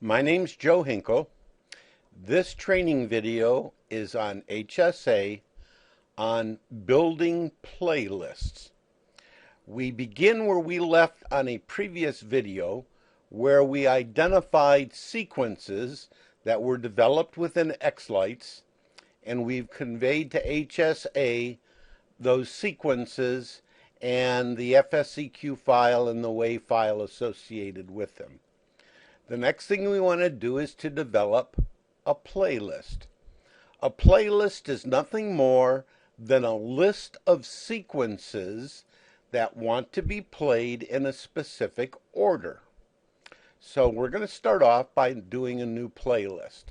My name's Joe Hinkle. This training video is on HSA on building playlists. We begin where we left on a previous video where we identified sequences that were developed within XLights, and we've conveyed to HSA those sequences and the FSCQ file and the WAV file associated with them. The next thing we want to do is to develop a playlist. A playlist is nothing more than a list of sequences that want to be played in a specific order. So we're going to start off by doing a new playlist.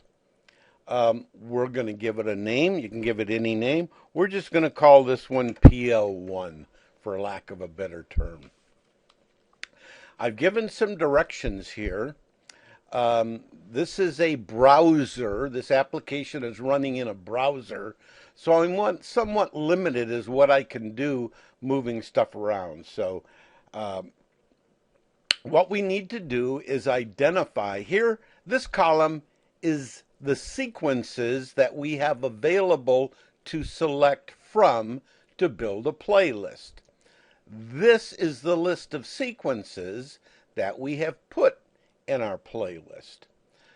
We're going to give it a name. You can give it any name. We're just going to call this one PL1 for lack of a better term. I've given some directions here. This is a browser. This application is running in a browser, so I'm somewhat limited as what I can do moving stuff around. So what we need to do is identify here. This column is the sequences that we have available to select from to build a playlist. This is the list of sequences that we have put in our playlist.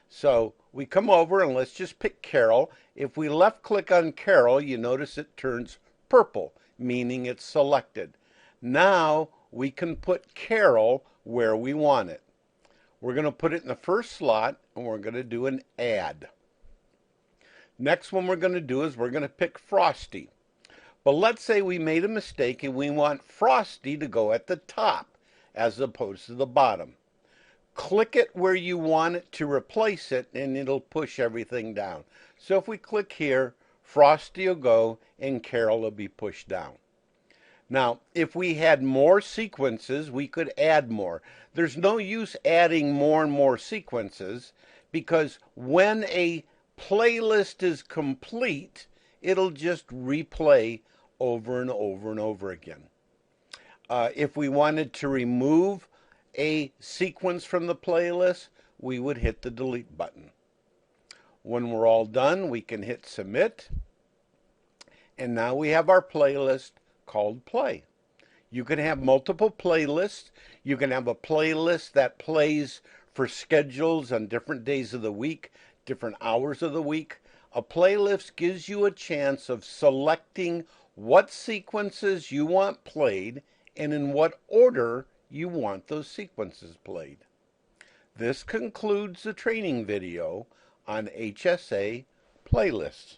So we come over and let's just pick Carol. If we left click on Carol, you notice it turns purple, meaning it's selected. Now we can put Carol where we want it. We're going to put it in the first slot and we're going to do an add. Next one we're going to do is we're going to pick Frosty. But let's say we made a mistake and we want Frosty to go at the top as opposed to the bottom. Click it where you want it to replace it and it'll push everything down. So if we click here, Frosty will go and Carol will be pushed down. Now, if we had more sequences, we could add more. There's no use adding more and more sequences because when a playlist is complete, it'll just replay over and over and over again. If we wanted to remove a sequence from the playlist, we would hit the delete button. When we're all done, we can hit submit. And now we have our playlist called Play. You can have multiple playlists. You can have a playlist that plays for schedules on different days of the week, different hours of the week. A playlist gives you a chance of selecting what sequences you want played and in what order you want those sequences played. This concludes the training video on HSA playlists.